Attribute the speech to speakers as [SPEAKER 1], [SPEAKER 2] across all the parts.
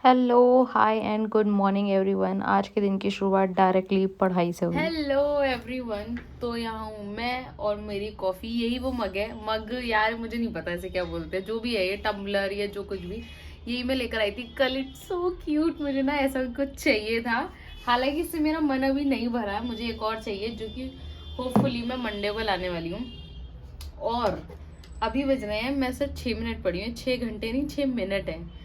[SPEAKER 1] Hello hi and good morning everyone. आज के दिन की शुरुआत डायरेक्टली पढ़ाई से हुई।
[SPEAKER 2] Hello everyone. तो यहाँ हूँ मैं और मेरी कॉफ़ी। यही वो मग है। मग यार मुझे नहीं पता इसे क्या बोलते हैं, जो भी है ये टम्बलर या जो कुछ भी, यही मैं लेकर आई थी कल। It's so cute. मुझे ना ऐसा कुछ चाहिए था। हालांकि इससे मेरा मन अभी नहीं भरा है, मुझे एक और चाहिए जो कि होपफुली मैं मंडे को लाने वाली हूँ। और अभी बज रहे हैं, मैं सिर्फ 6 मिनट पड़ी हूँ, 6 घंटे नहीं 6 मिनट है।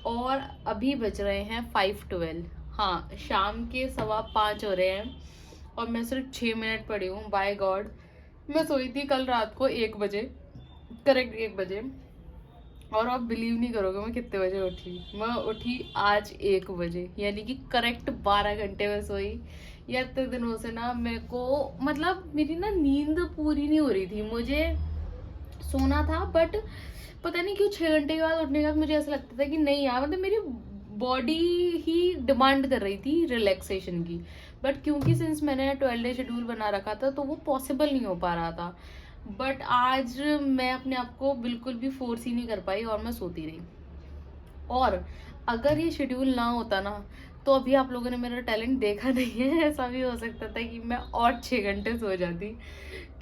[SPEAKER 2] और अभी बज रहे हैं 5:12। हाँ, शाम के 5:15 हो रहे हैं और मैं सिर्फ 6 मिनट पड़ी हूँ। बाय गॉड, मैं सोई थी कल रात को 1 बजे, करेक्ट 1 बजे। और आप बिलीव नहीं करोगे मैं कितने बजे उठी। मैं उठी आज 1 बजे, यानी कि करेक्ट 12 घंटे में सोई। या इतने दिनों से ना मेरे को, मतलब मेरी ना नींद पूरी नहीं हो रही थी। मुझे सोना था बट पता नहीं क्यों 6 घंटे के बाद उठने के बाद मुझे ऐसा लगता था कि नहीं यार, मतलब मेरी बॉडी ही डिमांड कर रही थी रिलैक्सेशन की। बट क्योंकि सिंस मैंने 12 डे शेड्यूल बना रखा था तो वो पॉसिबल नहीं हो पा रहा था। बट आज मैं अपने आप को बिल्कुल भी फोर्स ही नहीं कर पाई और मैं सोती रही। और अगर ये शेड्यूल ना होता ना, तो अभी आप लोगों ने मेरा टैलेंट देखा नहीं है। ऐसा भी हो सकता था कि मैं और 6 घंटे सो जाती।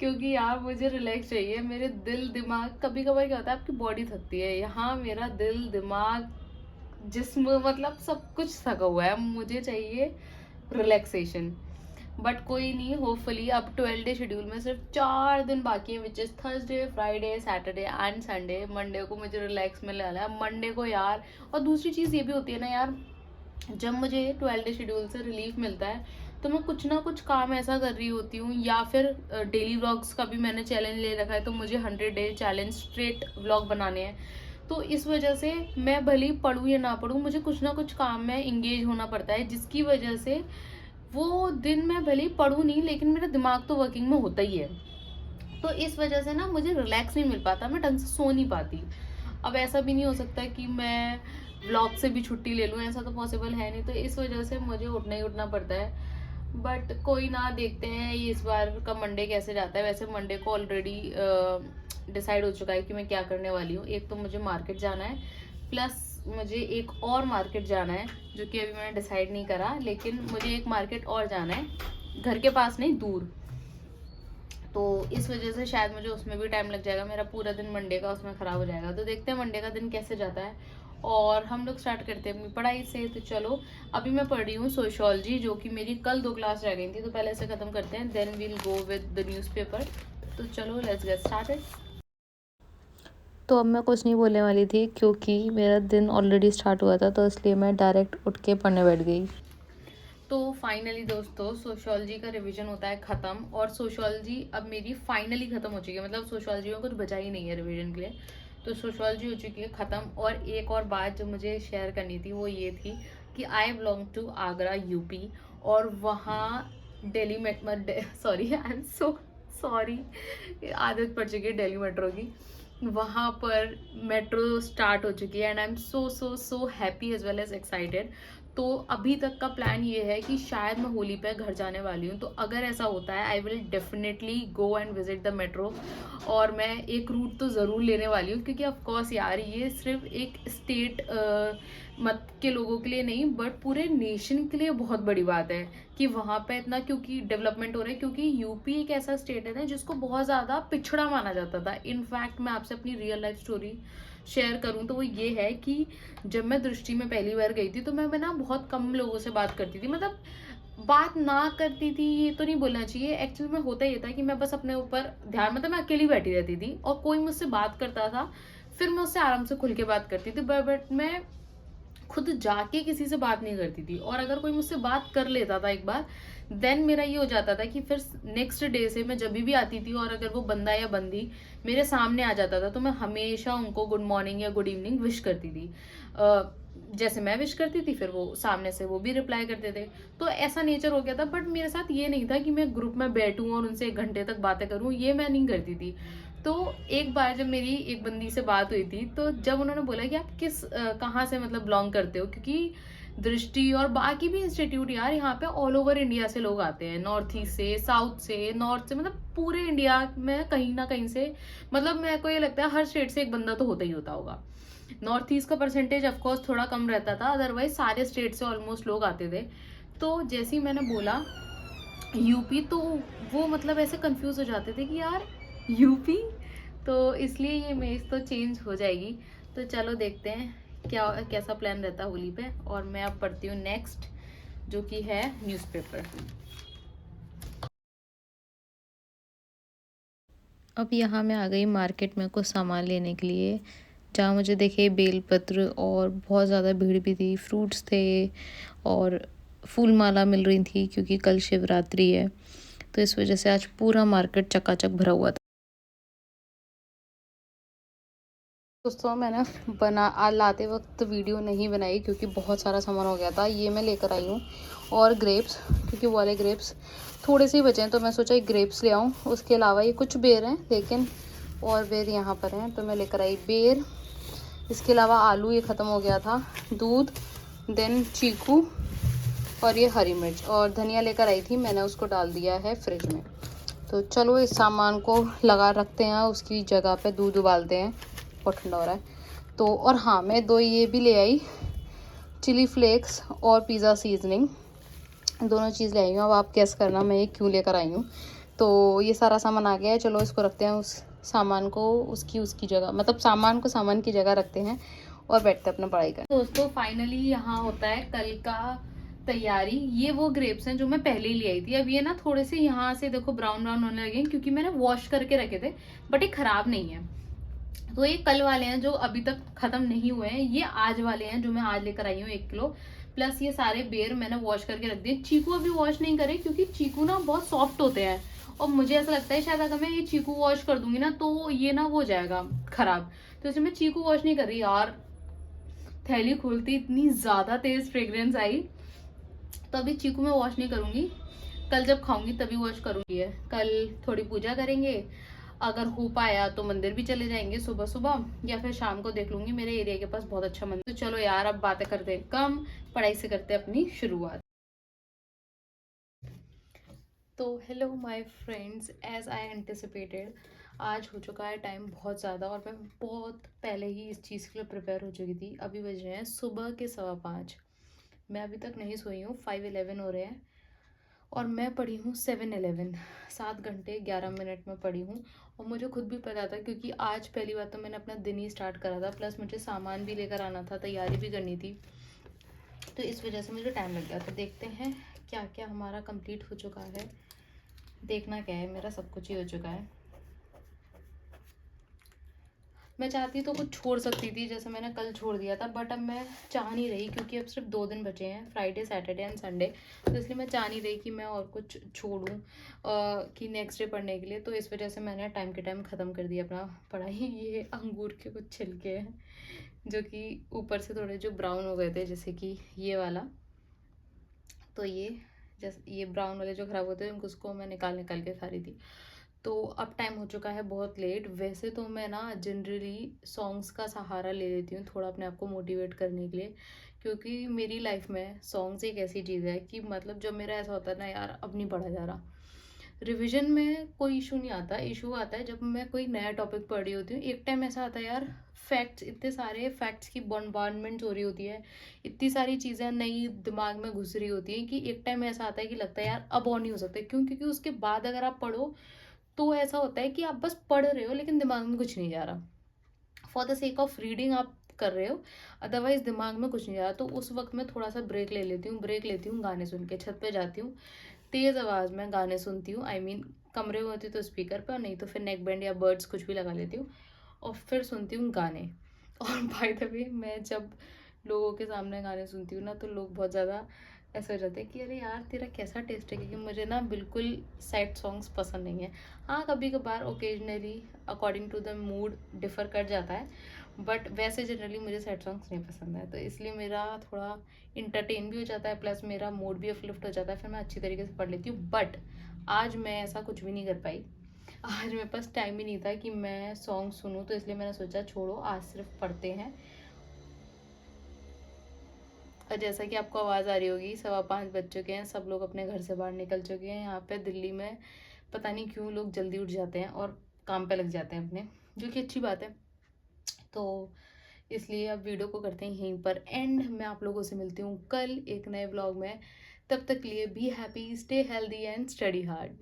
[SPEAKER 2] क्योंकि यार मुझे रिलैक्स चाहिए। मेरे दिल दिमाग, कभी कभार क्या होता है आपकी बॉडी थकती है, यहाँ मेरा दिल दिमाग जिस्म मतलब सब कुछ थका हुआ है। मुझे चाहिए रिलैक्सेशन। बट कोई नहीं, होपफुली अब 12 डे शेड्यूल में सिर्फ 4 दिन बाकी है, which is Thursday Friday Saturday and Sunday. Monday को मुझे रिलैक्स मिलने वाला है मंडे को यार। और दूसरी चीज़ ये भी होती है ना यार, जब मुझे 12 डे शेड्यूल से रिलीफ मिलता है तो मैं कुछ ना कुछ काम ऐसा कर रही होती हूँ, या फिर डेली व्लॉग्स का भी मैंने चैलेंज ले रखा है, तो मुझे 100 डे चैलेंज स्ट्रेट व्लॉग बनाने हैं। तो इस वजह से मैं भले ही पढ़ूँ या ना पढ़ूँ, मुझे कुछ ना कुछ काम में इंगेज होना पड़ता है, जिसकी वजह से वो दिन मैं भले ही पढ़ूँ नहीं लेकिन मेरा दिमाग तो वर्किंग में होता ही है। तो इस वजह से ना मुझे रिलैक्स नहीं मिल पाता, मैं ढंग से सो नहीं पाती। अब ऐसा भी नहीं हो सकता कि मैं व्लॉग से भी छुट्टी ले लूँ, ऐसा तो पॉसिबल है नहीं। तो इस वजह से मुझे उठना ही उठना पड़ता है। बट कोई ना, देखते हैं इस बार का मंडे कैसे जाता है। वैसे मंडे को ऑलरेडी डिसाइड हो चुका है कि मैं क्या करने वाली हूँ। एक तो मुझे मार्केट जाना है, प्लस मुझे एक और मार्केट जाना है, जो कि अभी मैंने डिसाइड नहीं करा, लेकिन मुझे एक मार्केट और जाना है, घर के पास नहीं दूर। तो इस वजह से शायद मुझे उसमें भी टाइम लग जाएगा, मेरा पूरा दिन मंडे का उसमें ख़राब हो जाएगा। तो देखते हैं मंडे का दिन कैसे जाता है। और हम लोग स्टार्ट करते हैं अपनी पढ़ाई से। तो चलो, अभी मैं पढ़ रही हूँ सोशियोलॉजी, जो कि मेरी कल 2 क्लास रह गई थी, तो पहले इसे ख़त्म करते हैं, then we'll go with the newspaper. तो चलो लेट्स गेट स्टार्टेड।
[SPEAKER 1] तो अब मैं कुछ नहीं बोलने वाली थी क्योंकि मेरा दिन ऑलरेडी स्टार्ट हुआ था, तो इसलिए मैं डायरेक्ट उठ के पढ़ने बैठ गई।
[SPEAKER 2] तो फाइनली दोस्तों, सोशियोलॉजी का रिवीजन होता है ख़त्म, और सोशियोलॉजी अब मेरी फाइनली ख़त्म हो चुकी है। मतलब सोशियोलॉजी में कुछ बचा ही नहीं है रिवीजन के लिए। तो सोशियोलॉजी हो चुकी है ख़त्म। और एक और बात जो मुझे शेयर करनी थी वो ये थी कि I belong to Agra UP. और वहाँ Delhi met sorry, I am so sorry, आदत पड़ चुकी है दिल्ली मेट्रो की। वहाँ पर मेट्रो स्टार्ट हो चुकी है and I am so so so happy as well as excited. तो अभी तक का प्लान ये है कि शायद मैं होली पे घर जाने वाली हूँ। तो अगर ऐसा होता है, I will definitely go and visit the metro. और मैं एक रूट तो ज़रूर लेने वाली हूँ, क्योंकि ऑफकोर्स यार ये सिर्फ एक स्टेट मत के लोगों के लिए नहीं, बट पूरे नेशन के लिए बहुत बड़ी बात है कि वहाँ पे इतना क्योंकि डेवलपमेंट हो रहा है। क्योंकि यूपी एक ऐसा स्टेट है ना जिसको बहुत ज़्यादा पिछड़ा माना जाता था। इनफैक्ट मैं आपसे अपनी रियल लाइफ स्टोरी शेयर करूँ तो वो ये है कि जब मैं दृष्टि में पहली बार गई थी, तो मैं ना बहुत कम लोगों से बात करती थी। मतलब बात ना करती थी ये तो नहीं बोलना चाहिए, एक्चुअली में होता ये था कि मैं बस अपने ऊपर ध्यान, मतलब मैं अकेली बैठी रहती थी और कोई मुझसे बात करता था, फिर मैं उससे आराम से खुल के बात करती थी। बट मैं खुद जाके किसी से बात नहीं करती थी। और अगर कोई मुझसे बात कर लेता था एक बार, देन मेरा ये हो जाता था कि फिर नेक्स्ट डे से मैं जब भी आती थी और अगर वो बंदा या बंदी मेरे सामने आ जाता था, तो मैं हमेशा उनको गुड मॉर्निंग या गुड इवनिंग विश करती थी। जैसे मैं विश करती थी, फिर वो सामने से वो भी रिप्लाई करते थे। तो ऐसा नेचर हो गया था। बट मेरे साथ ये नहीं था कि मैं ग्रुप में बैठूं और उनसे 1 घंटे तक बातें करूं, ये मैं नहीं करती थी। तो एक बार जब मेरी एक बंदी से बात हुई थी, तो जब उन्होंने बोला कि आप कहाँ से मतलब बिलोंग करते हो, क्योंकि दृष्टि और बाकी भी इंस्टीट्यूट यार यहाँ पे ऑल ओवर इंडिया से लोग आते हैं, नॉर्थ ईस्ट से, साउथ से, नॉर्थ से, मतलब पूरे इंडिया में कहीं ना कहीं से। मतलब मेरे को ये लगता है हर स्टेट से एक बंदा तो होता ही होता होगा। नॉर्थ ईस्ट का परसेंटेज ऑफकोर्स थोड़ा कम रहता था, अदरवाइज सारे स्टेट से ऑलमोस्ट लोग आते थे। तो जैसे ही मैंने बोला यूपी, तो वो मतलब ऐसे कंफ्यूज हो जाते थे कि यार यूपी, तो इसलिए ये इमेज तो चेंज हो जाएगी। तो चलो देखते हैं क्या कैसा प्लान रहता है होली पे। और मैं अब पढ़ती हूँ नेक्स्ट, जो कि है न्यूज़पेपर।
[SPEAKER 1] अब यहाँ मैं आ गई मार्केट में कुछ सामान लेने के लिए, जहाँ मुझे देखे बेलपत्र और बहुत ज़्यादा भीड़ भी थी, फ्रूट्स थे और फूल माला मिल रही थी क्योंकि कल शिवरात्रि है। तो इस वजह से आज पूरा मार्केट चकाचक भरा हुआ था। दोस्तों मैंने आज लाते वक्त वीडियो नहीं बनाई क्योंकि बहुत सारा सामान हो गया था। ये मैं लेकर आई हूँ, और ग्रेप्स, क्योंकि वो वाले ग्रेप्स थोड़े से ही बचे हैं तो मैं सोचा एक ग्रेप्स ले आऊँ। उसके अलावा ये कुछ बेर हैं, लेकिन और बेर यहाँ पर हैं तो मैं लेकर आई बेर। इसके अलावा आलू ये ख़त्म हो गया था, दूध, देन चीकू, और ये हरी मिर्च और धनिया लेकर आई थी, मैंने उसको डाल दिया है फ्रिज में। तो चलो इस सामान को लगा रखते हैं उसकी जगह पे, दूध उबालते हैं, बहुत ठंडा हो रहा है। तो और हाँ, मैं 2 ये भी ले आई, चिली फ्लेक्स और पिज़्ज़ा सीजनिंग, दोनों चीज़ ले आई हूँ। अब आप गेस करना मैं ये क्यों लेकर आई हूँ। तो ये सारा सामान आ गया है, चलो इसको रखते हैं, उस सामान को उसकी जगह, मतलब सामान को सामान की जगह रखते हैं और बैठते हैं अपना पढ़ाई कर। दोस्तों फाइनली यहाँ होता है कल का तैयारी। ये वो ग्रेप्स हैं जो मैं पहले ही ले आई थी। अब ये ना थोड़े से यहाँ से देखो ब्राउन ब्राउन होने लगे हैं, क्योंकि मैंने वॉश करके रखे थे, बट ये खराब नहीं है। तो ये कल वाले हैं जो अभी तक खत्म नहीं हुए हैं, ये आज वाले हैं जो मैं आज लेकर आई हूँ 1 किलो। प्लस ये सारे बेर मैंने वॉश करके रख दिए। चीकू अभी वॉश नहीं करे क्योंकि चीकू ना बहुत सॉफ्ट होते हैं, और मुझे ऐसा लगता है शायद अगर मैं ये चीकू वॉश कर दूंगी ना तो ये ना हो जाएगा खराब। तो इसलिए मैं चीकू वॉश नहीं कर रही। यार थैली खोलती इतनी ज्यादा तेज फ्रेग्रेंस आई, तो अभी चीकू में वॉश नहीं करूंगी, कल जब खाऊंगी तभी वॉश करूंगी। है कल थोड़ी पूजा करेंगे, अगर हो पाया तो मंदिर भी चले जाएंगे सुबह सुबह, या फिर शाम को देख लूंगी। मेरे एरिया के पास बहुत अच्छा मंदिर। तो चलो यार अब बातें करते हैं कम, पढ़ाई से करते हैं अपनी शुरुआत। तो hello my friends, as I anticipated आज हो चुका है टाइम बहुत ज़्यादा, और मैं बहुत पहले ही इस चीज़ के लिए प्रिपेयर हो चुकी थी। अभी बज रहे हैं सुबह के 5:15। मैं अभी तक नहीं सोई हूँ, 5:11 हो रहे हैं, और मैं पढ़ी हूँ 7:11, 7 घंटे 11 मिनट में पढ़ी हूँ। और मुझे खुद भी पता था क्योंकि आज पहली बार तो मैंने अपना दिन ही स्टार्ट करा था, प्लस मुझे सामान भी लेकर आना था, तैयारी भी करनी थी, तो इस वजह से मुझे टाइम लग गया। तो देखते हैं क्या क्या हमारा कंप्लीट हो चुका है। देखना क्या है, मेरा सब कुछ ही हो चुका है। मैं चाहती तो कुछ छोड़ सकती थी, जैसे मैंने कल छोड़ दिया था, बट अब मैं चाह नहीं रही क्योंकि अब सिर्फ 2 दिन बचे हैं, फ्राइडे सैटरडे एंड संडे। तो इसलिए मैं चाह नहीं रही कि मैं और कुछ छोड़ूं कि नेक्स्ट डे पढ़ने के लिए। तो इस वजह से मैंने टाइम के टाइम ख़त्म कर दिया अपना पढ़ाई। ये अंगूर के कुछ छिलके हैं जो कि ऊपर से थोड़े जो ब्राउन हो गए थे, जैसे कि ये वाला। तो ये जैसे ये ब्राउन वाले जो ख़राब होते हैं उनको, उसको मैं निकाल निकाल के खा रही थी। तो अब टाइम हो चुका है बहुत लेट। वैसे तो मैं ना जनरली सॉन्ग्स का सहारा ले लेती हूँ थोड़ा अपने आप को मोटिवेट करने के लिए, क्योंकि मेरी लाइफ में सॉन्ग्स एक ऐसी चीज़ है कि मतलब जब मेरा ऐसा होता है ना यार अब नहीं पढ़ा जा रहा, रिवीजन में कोई इशू नहीं आता, इशू आता है जब मैं कोई नया टॉपिक पढ़ रही होती हूँ। एक टाइम ऐसा आता है यार, फैक्ट्स, इतने सारे फैक्ट्स की बॉम्बार्डमेंट हो रही होती है, इतनी सारी चीज़ें नई दिमाग में घुस रही होती हैं कि एक टाइम ऐसा आता है कि लगता है यार अब और नहीं हो सकता। क्यों? क्योंकि उसके बाद अगर आप पढ़ो तो ऐसा होता है कि आप बस पढ़ रहे हो लेकिन दिमाग में कुछ नहीं जा रहा। For the sake of reading आप कर रहे हो, अदरवाइज दिमाग में कुछ नहीं जा रहा। तो उस वक्त मैं थोड़ा सा ब्रेक ले लेती हूँ, ब्रेक लेती हूँ, गाने सुन के छत पे जाती हूँ, तेज़ आवाज़ में गाने सुनती हूँ। आई मीन कमरे में होती तो स्पीकर पर, नहीं तो फिर नेक बैंड या बर्ड्स कुछ भी लगा लेती हूँ, और फिर सुनती हूँ गाने। और बाय द वे मैं जब लोगों के सामने गाने सुनती हूँ ना तो लोग बहुत ज़्यादा ऐसा हो जाता है कि अरे यार तेरा कैसा टेस्ट है, क्योंकि मुझे ना बिल्कुल सैड सॉन्ग्स पसंद नहीं है। हाँ कभी कभार occasionally according to the mood differ कर जाता है, बट वैसे जनरली मुझे सैड सॉन्ग्स नहीं पसंद है। तो इसलिए मेरा थोड़ा इंटरटेन भी हो जाता है, प्लस मेरा मूड भी अपलिफ्ट हो जाता है, फिर मैं अच्छी तरीके से पढ़ लेती हूँ। बट आज मैं ऐसा कुछ भी नहीं कर पाई। आज मेरे पास टाइम ही नहीं था कि मैं सॉन्ग सुनूं, तो इसलिए मैंने सोचा छोड़ो आज सिर्फ पढ़ते हैं। और जैसा कि आपको आवाज़ आ रही होगी 5:15 बज चुके हैं, सब लोग अपने घर से बाहर निकल चुके हैं। यहाँ पे दिल्ली में पता नहीं क्यों लोग जल्दी उठ जाते हैं और काम पे लग जाते हैं अपने, जो कि अच्छी बात है। तो इसलिए अब वीडियो को करते हैं यहीं पर एंड। मैं आप लोगों से मिलती हूँ कल एक नए व्लॉग में। तब तक के लिए be happy, stay healthy and study hard.